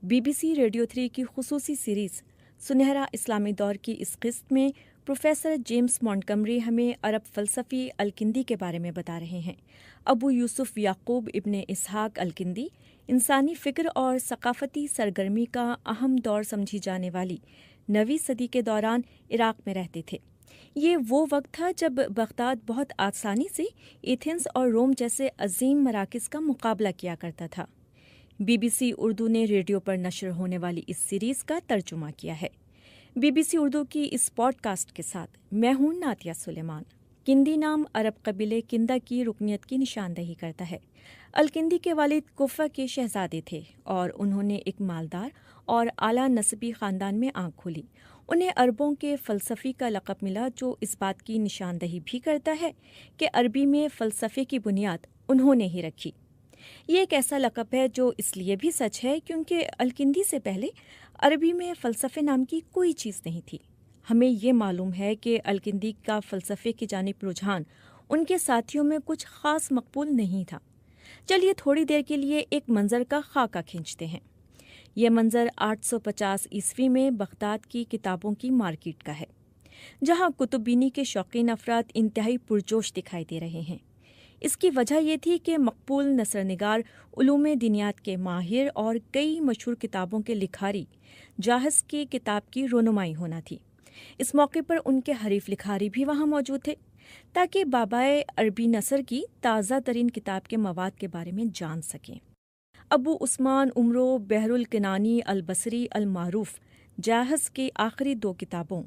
BBC radio 3 کی خصوصی series سنہرا اسلامی دور کی اس قسط میں پروفیسر جیمز مونٹگمری ہمیں عرب فلسفی الکندی کے بارے میں بتا رہے ہیں۔ ابو یوسف یعقوب ابن اسحاق الکندی انسانی فکر اور ثقافتی سرگرمی کا اہم دور سمجھی جانے والی 9ویں صدی کے دوران عراق میں رہتے تھے۔ یہ وہ وقت تھا جب بغداد بہت آسانی سے ایتھنز اور روم جیسے عظیم مراکز کا مقابلہ کیا کرتا تھا۔ BBC اردو نے ریڈیو پر نشر ہونے والی اس سیریز کا ترجمہ کیا ہے۔ BBC اردو کی اس پوڈ کاسٹ کے ساتھ میں ہوں ناتیہ سلیمان۔ کندی نام عرب قبیلے کندا کی رکنیت کی نشاندہی کرتا ہے۔ الکندی کے والد کوفہ کے شہزادے تھے اور انہوں نے ایک مالدار اور اعلیٰ نسبی خاندان میں آنکھ کھولی۔ انہیں عربوں کے فلسفی کا لقب ملا، جو اس بات کی نشاندہی بھی کرتا ہے کہ عربی میں فلسفے کی بنیاد انہوں نے ہی رکھی۔ یہ ایک ایسا لقب ہے جو اس لیے بھی سچ ہے کیونکہ الکندی سے پہلے عربی میں فلسفے نام کی کوئی چیز نہیں تھی۔ ہمیں یہ معلوم ہے کہ الکندی کا فلسفے کی جانب رجحان ان کے ساتھیوں میں کچھ خاص مقبول نہیں تھا۔ چلیے تھوڑی دیر کے لیے ایک منظر کا خاکہ کھینچتے ہیں۔ یہ منظر 850 عیسوی میں بغداد کی کتابوں کی مارکیٹ کا ہے، جہاں کتب بینی کے شوقین افراد انتہائی پرجوش دکھائی دے رہے ہیں۔ اس کی وجہ یہ تھی کہ مقبول نثرنگار، علوم دینیات کے ماہر اور کئی مشہور کتابوں کے لکھاری جاہز کی کتاب کی رونمائی ہونا تھی۔ اس موقع پر ان کے حریف لکھاری بھی وہاں موجود تھے تاکہ بابائے عربی نثر کی تازہ ترین کتاب کے مواد کے بارے میں جان سکیں۔ ابو عثمان عمرو بحر الکنانی البصری المعروف جاہز کی آخری 2 کتابوں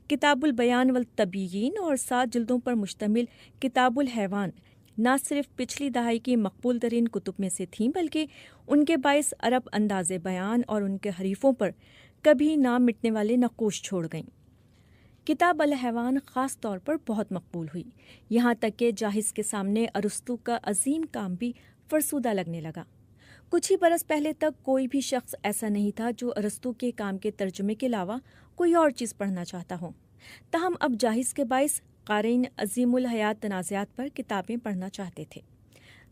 کتاب البیان والتبیین اور 7 جلدوں پر مشتمل کتاب الحیوان نہ صرف پچھلی دہائی کی مقبول ترین کتب میں سے تھیں، بلکہ ان کے باعث عرب انداز بیان اور ان کے حریفوں پر کبھی نہ مٹنے والے نقوش چھوڑ گئیں۔ کتاب الحیوان خاص طور پر بہت مقبول ہوئی، یہاں تک کہ جاہز کے سامنے ارسطو کا عظیم کام بھی فرسودہ لگنے لگا۔ کچھ ہی برس پہلے تک کوئی بھی شخص ایسا نہیں تھا جو ارسطو کے کام کے ترجمے کے علاوہ کوئی اور چیز پڑھنا چاہتا ہو۔ تاہم اب جاہز کے باعث قارئین عظیم الحیات تنازعات پر کتابیں پڑھنا چاہتے تھے۔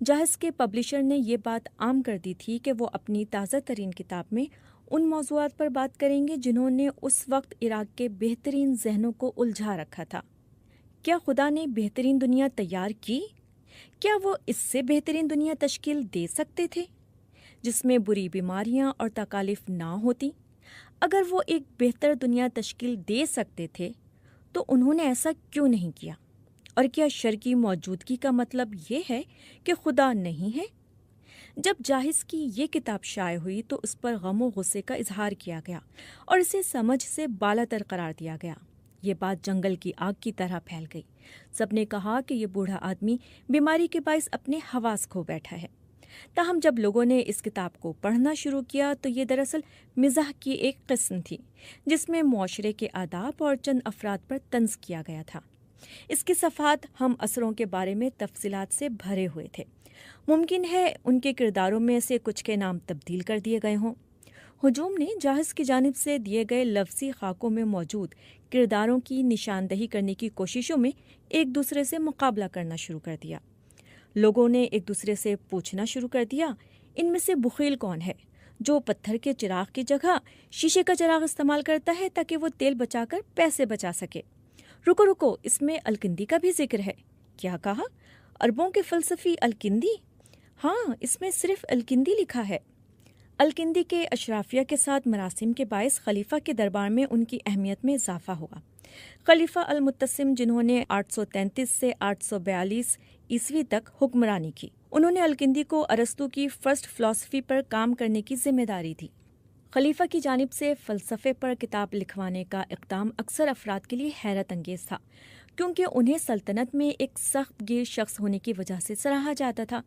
جاہز کے پبلشر نے یہ بات عام کر دی تھی کہ وہ اپنی تازہ ترین کتاب میں ان موضوعات پر بات کریں گے جنہوں نے اس وقت عراق کے بہترین ذہنوں کو الجھا رکھا تھا۔ کیا خدا نے بہترین دنیا تیار کی؟ کیا وہ اس سے بہترین دنیا تشکیل دے سکتے تھے جس میں بری بیماریاں اور تکالیف نہ ہوتی؟ اگر وہ ایک بہتر دنیا تشکیل دے سکتے تھے تو انہوں نے ایسا کیوں نہیں کیا؟ اور کیا شر کی موجودگی کا مطلب یہ ہے کہ خدا نہیں ہے؟ جب جاہز کی یہ کتاب شائع ہوئی تو اس پر غم و غصے کا اظہار کیا گیا اور اسے سمجھ سے بالاتر قرار دیا گیا۔ یہ بات جنگل کی آگ کی طرح پھیل گئی۔ سب نے کہا کہ یہ بوڑھا آدمی بیماری کے باعث اپنے حواس کھو بیٹھا ہے۔ تاہم جب لوگوں نے اس کتاب کو پڑھنا شروع کیا تو یہ دراصل مزاح کی ایک قسم تھی جس میں معاشرے کے آداب اور چند افراد پر طنز کیا گیا تھا۔ اس کے صفحات ہم اثروں کے بارے میں تفصیلات سے بھرے ہوئے تھے۔ ممکن ہے ان کے کرداروں میں سے کچھ کے نام تبدیل کر دیے گئے ہوں۔ ہجوم نے جاہز کی جانب سے دیے گئے لفظی خاکوں میں موجود کرداروں کی نشاندہی کرنے کی کوششوں میں ایک دوسرے سے مقابلہ کرنا شروع کر دیا۔ لوگوں نے ایک دوسرے سے پوچھنا شروع کر دیا، ان میں سے بخیل کون ہے جو پتھر کے چراغ کی جگہ شیشے کا چراغ استعمال کرتا ہے تاکہ وہ تیل بچا کر پیسے بچا سکے؟ رکو، اس میں الکندی کا بھی ذکر ہے۔ کیا کہا؟ عربوں کے فلسفی الکندی؟ ہاں، اس میں صرف الکندی لکھا ہے۔ الکندی کے اشرافیہ کے ساتھ مراسم کے باعث خلیفہ کے دربار میں ان کی اہمیت میں اضافہ ہوا۔ خلیفہ المتسم، جنہوں نے 833 سے 842 عیسوی تک حکمرانی کی، انہوں نے الکندی کو ارسطو کی فرسٹ فلسفی پر کام کرنے کی ذمہ داری دی۔ خلیفہ کی جانب سے فلسفے پر کتاب لکھوانے کا اقدام اکثر افراد کے لیے حیرت انگیز تھا، کیونکہ انہیں سلطنت میں ایک سخت گیر شخص ہونے کی وجہ سے سراہا جاتا تھا،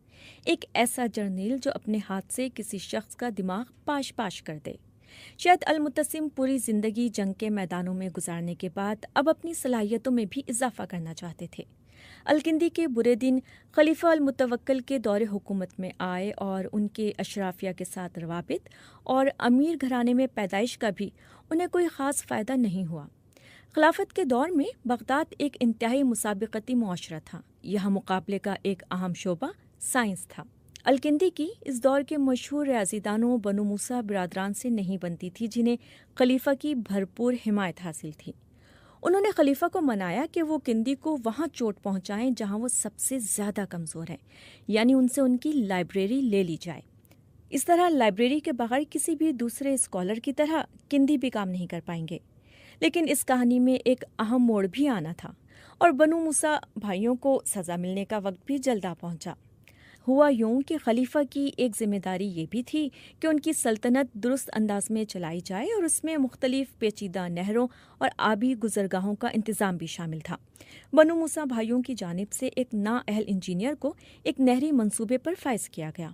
ایک ایسا جرنیل جو اپنے ہاتھ سے کسی شخص کا دماغ پاش کر دے۔ شاید المتسم پوری زندگی جنگ کے میدانوں میں گزارنے کے بعد اب اپنی صلاحیتوں میں بھی اضافہ کرنا چاہتے تھے۔ الکندی کے برے دن خلیفہ المتوکل کے دور حکومت میں آئے اور ان کے اشرافیہ کے ساتھ روابط اور امیر گھرانے میں پیدائش کا بھی انہیں کوئی خاص فائدہ نہیں ہوا۔ خلافت کے دور میں بغداد ایک انتہائی مسابقتی معاشرہ تھا۔ یہاں مقابلے کا ایک اہم شعبہ سائنس تھا۔ الکندی کی اس دور کے مشہور ریاضیدانوں بنو موسیٰ برادران سے نہیں بنتی تھی، جنہیں خلیفہ کی بھرپور حمایت حاصل تھی۔ انہوں نے خلیفہ کو منایا کہ وہ کندی کو وہاں چوٹ پہنچائیں جہاں وہ سب سے زیادہ کمزور ہیں، یعنی ان سے ان کی لائبریری لے لی جائے۔ اس طرح لائبریری کے بغیر کسی بھی دوسرے اسکالر کی طرح کندی بھی کام نہیں کر پائیں گے۔ لیکن اس کہانی میں ایک اہم موڑ بھی آنا تھا، اور بنو موسیٰ بھائیوں کو سزا ملنے کا وقت بھی جلد آ پہنچا۔ ہوا یوں کہ خلیفہ کی ایک ذمہ داری یہ بھی تھی کہ ان کی سلطنت درست انداز میں چلائی جائے، اور اس میں مختلف پیچیدہ نہروں اور آبی گزرگاہوں کا انتظام بھی شامل تھا۔ بنو موسیٰ بھائیوں کی جانب سے ایک نااہل انجینئر کو ایک نہری منصوبے پر فائز کیا گیا۔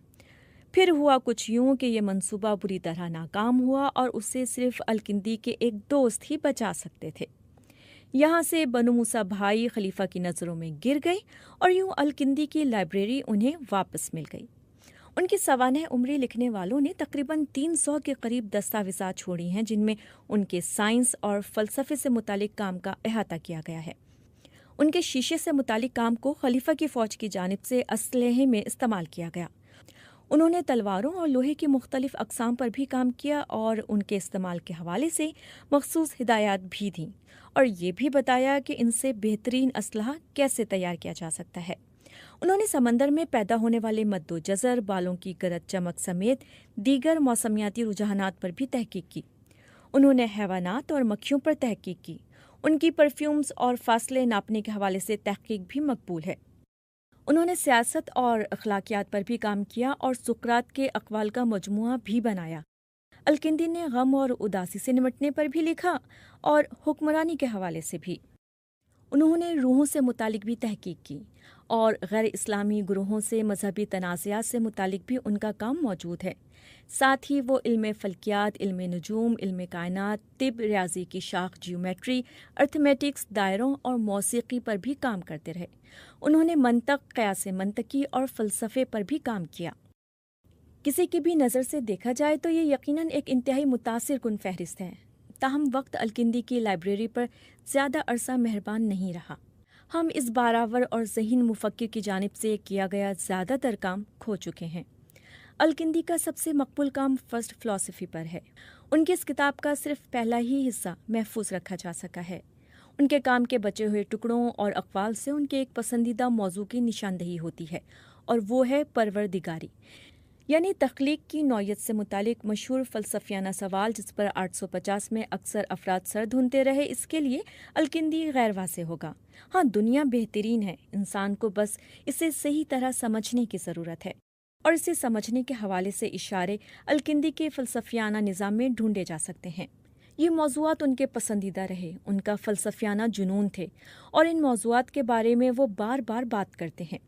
پھر ہوا کچھ یوں کہ یہ منصوبہ بری طرح ناکام ہوا، اور اسے صرف الکندی کے ایک دوست ہی بچا سکتے تھے۔ یہاں سے بنو موسیٰ بھائی خلیفہ کی نظروں میں گر گئے، اور یوں الکندی کی لائبریری انہیں واپس مل گئی۔ ان کی سوانح عمری لکھنے والوں نے تقریباً 300 کے قریب دستاویزات چھوڑی ہیں، جن میں ان کے سائنس اور فلسفے سے متعلق کام کا احاطہ کیا گیا ہے۔ ان کے شیشے سے متعلق کام کو خلیفہ کی فوج کی جانب سے اسلحے میں استعمال کیا گیا۔ انہوں نے تلواروں اور لوہے کی مختلف اقسام پر بھی کام کیا، اور ان کے استعمال کے حوالے سے مخصوص ہدایات بھی دیں، اور یہ بھی بتایا کہ ان سے بہترین اسلحہ کیسے تیار کیا جا سکتا ہے۔ انہوں نے سمندر میں پیدا ہونے والے مد و جزر، بالوں کی گرج چمک سمیت دیگر موسمیاتی رجحانات پر بھی تحقیق کی۔ انہوں نے حیوانات اور مکھیوں پر تحقیق کی۔ ان کی پرفیومز اور فاصلے ناپنے کے حوالے سے تحقیق بھی مقبول ہے۔ انہوں نے سیاست اور اخلاقیات پر بھی کام کیا، اور سقراط کے اقوال کا مجموعہ بھی بنایا۔ الکندی نے غم اور اداسی سے نمٹنے پر بھی لکھا، اور حکمرانی کے حوالے سے بھی۔ انہوں نے روحوں سے متعلق بھی تحقیق کی، اور غیر اسلامی گروہوں سے مذہبی تنازعات سے متعلق بھی ان کا کام موجود ہے۔ ساتھ ہی وہ علم فلکیات، علم نجوم، علم کائنات، طب، ریاضی کی شاخ جیومیٹری، ارتھمیٹکس، دائروں اور موسیقی پر بھی کام کرتے رہے۔ انہوں نے منطق، قیاس منطقی اور فلسفے پر بھی کام کیا۔ کسی کی بھی نظر سے دیکھا جائے تو یہ یقیناً ایک انتہائی متاثر کن فہرست ہے۔ تاہم وقت الکندی کی لائبریری پر زیادہ عرصہ مہربان نہیں رہا۔ ہم اس بارآور اور ذہین مفکر کی جانب سے کیا گیا زیادہ تر کام کھو چکے ہیں۔ الکندی کا سب سے مقبول کام فرسٹ فلسفی پر ہے۔ ان کی اس کتاب کا صرف پہلا ہی حصہ محفوظ رکھا جا سکا ہے۔ ان کے کام کے بچے ہوئے ٹکڑوں اور اقوال سے ان کے ایک پسندیدہ موضوع کی نشاندہی ہوتی ہے، اور وہ ہے پروردگاری، یعنی تخلیق کی نوعیت سے متعلق مشہور فلسفیانہ سوال جس پر 850 میں اکثر افراد سر دھنتے رہے۔ اس کے لیے الکندی غیر واضح ہوگا۔ ہاں، دنیا بہترین ہے، انسان کو بس اسے صحیح طرح سمجھنے کی ضرورت ہے، اور اسے سمجھنے کے حوالے سے اشارے الکندی کے فلسفیانہ نظام میں ڈھونڈے جا سکتے ہیں۔ یہ موضوعات ان کے پسندیدہ رہے، ان کا فلسفیانہ جنون تھے، اور ان موضوعات کے بارے میں وہ بار بار بات کرتے ہیں،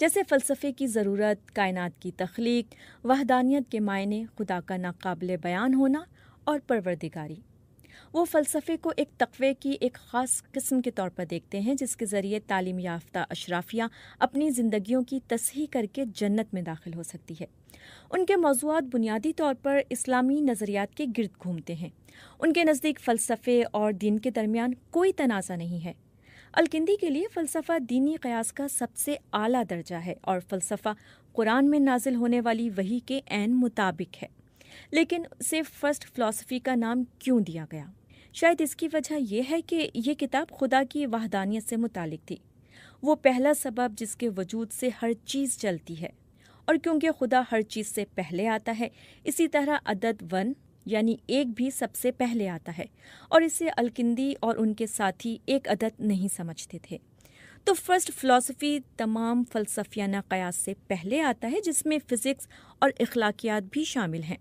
جیسے فلسفے کی ضرورت، کائنات کی تخلیق، وحدانیت کے معنی، خدا کا ناقابل بیان ہونا اور پروردگاری۔ وہ فلسفے کو ایک تقوی کی ایک خاص قسم کے طور پر دیکھتے ہیں، جس کے ذریعے تعلیم یافتہ اشرافیہ اپنی زندگیوں کی تصحیح کر کے جنت میں داخل ہو سکتی ہے۔ ان کے موضوعات بنیادی طور پر اسلامی نظریات کے گرد گھومتے ہیں۔ ان کے نزدیک فلسفے اور دین کے درمیان کوئی تنازع نہیں ہے۔ الکندی کے لیے فلسفہ دینی قیاس کا سب سے اعلیٰ درجہ ہے، اور فلسفہ قرآن میں نازل ہونے والی وحی کے عین مطابق ہے۔ لیکن صرف فرسٹ فلسفی کا نام کیوں دیا گیا؟ شاید اس کی وجہ یہ ہے کہ یہ کتاب خدا کی وحدانیت سے متعلق تھی، وہ پہلا سبب جس کے وجود سے ہر چیز چلتی ہے، اور کیونکہ خدا ہر چیز سے پہلے آتا ہے، اسی طرح عدد 1 یعنی ایک بھی سب سے پہلے آتا ہے، اور اسے الکندی اور ان کے ساتھی ایک عدد نہیں سمجھتے تھے۔ تو فرسٹ فلسفی تمام فلسفیانہ قیاس سے پہلے آتا ہے، جس میں فزکس اور اخلاقیات بھی شامل ہیں۔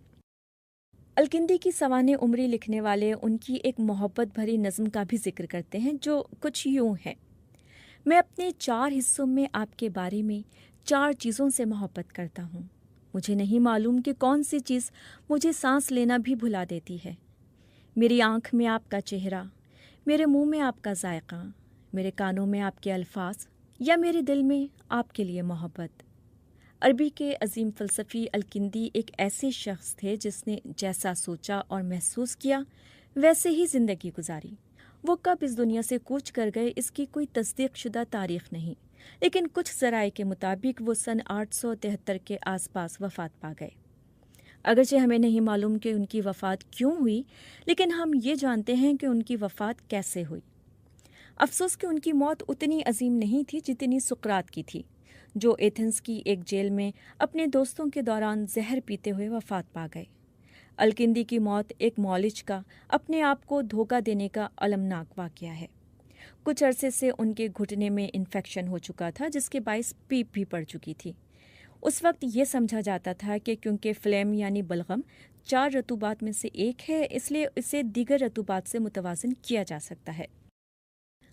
الکندی کی سوانح عمری لکھنے والے ان کی ایک محبت بھری نظم کا بھی ذکر کرتے ہیں، جو کچھ یوں ہے: میں اپنے 4 حصوں میں آپ کے بارے میں 4 چیزوں سے محبت کرتا ہوں۔ مجھے نہیں معلوم کہ کون سی چیز مجھے سانس لینا بھی بھلا دیتی ہے۔ میری آنکھ میں آپ کا چہرہ، میرے منہ میں آپ کا ذائقہ، میرے کانوں میں آپ کے الفاظ، یا میرے دل میں آپ کے لیے محبت۔ عربی کے عظیم فلسفی الکندی ایک ایسے شخص تھے جس نے جیسا سوچا اور محسوس کیا ویسے ہی زندگی گزاری۔ وہ کب اس دنیا سے کوچ کر گئے، اس کی کوئی تصدیق شدہ تاریخ نہیں۔ لیکن کچھ ذرائع کے مطابق وہ سن 873 کے آس پاس وفات پا گئے۔ اگرچہ ہمیں نہیں معلوم کہ ان کی وفات کیوں ہوئی، لیکن ہم یہ جانتے ہیں کہ ان کی وفات کیسے ہوئی۔ افسوس کہ ان کی موت اتنی عظیم نہیں تھی جتنی سقراط کی تھی، جو ایتھنز کی ایک جیل میں اپنے دوستوں کے دوران زہر پیتے ہوئے وفات پا گئے۔ الکندی کی موت ایک معالج کا اپنے آپ کو دھوکہ دینے کا المناک واقعہ ہے۔ کچھ عرصے سے ان کے گھٹنے میں انفیکشن ہو چکا تھا، جس کے باعث پیپ بھی پڑ چکی تھی۔ اس وقت یہ سمجھا جاتا تھا کہ کیونکہ فلیم یعنی بلغم 4 رطوبات میں سے ایک ہے، اس لیے اسے دیگر رطوبات سے متوازن کیا جا سکتا ہے۔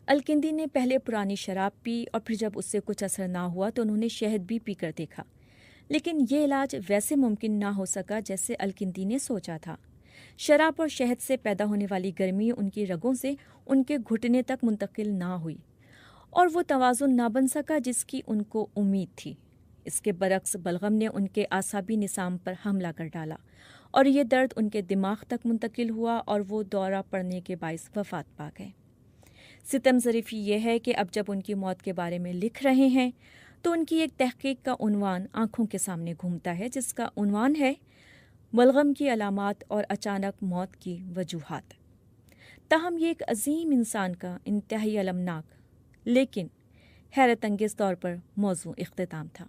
الکندی نے پہلے پرانی شراب پی اور پھر جب اس سے کچھ اثر نہ ہوا تو انہوں نے شہد بھی پی کر دیکھا، لیکن یہ علاج ویسے ممکن نہ ہو سکا جیسے الکندی نے سوچا تھا۔ شراب اور شہد سے پیدا ہونے والی گرمی ان کی رگوں سے ان کے گھٹنے تک منتقل نہ ہوئی اور وہ توازن نہ بن سکا جس کی ان کو امید تھی۔ اس کے برعکس بلغم نے ان کے اعصابی نظام پر حملہ کر ڈالا اور یہ درد ان کے دماغ تک منتقل ہوا اور وہ دورہ پڑنے کے باعث وفات پا گئے۔ ستم ظریفی یہ ہے کہ اب جب ان کی موت کے بارے میں لکھ رہے ہیں تو ان کی ایک تحقیق کا عنوان آنکھوں کے سامنے گھومتا ہے، جس کا عنوان ہے بلغم کی علامات اور اچانک موت کی وجوہات۔ تاہم یہ ایک عظیم انسان کا انتہائی المناک لیکن حیرت انگیز طور پر موضوع اختتام تھا۔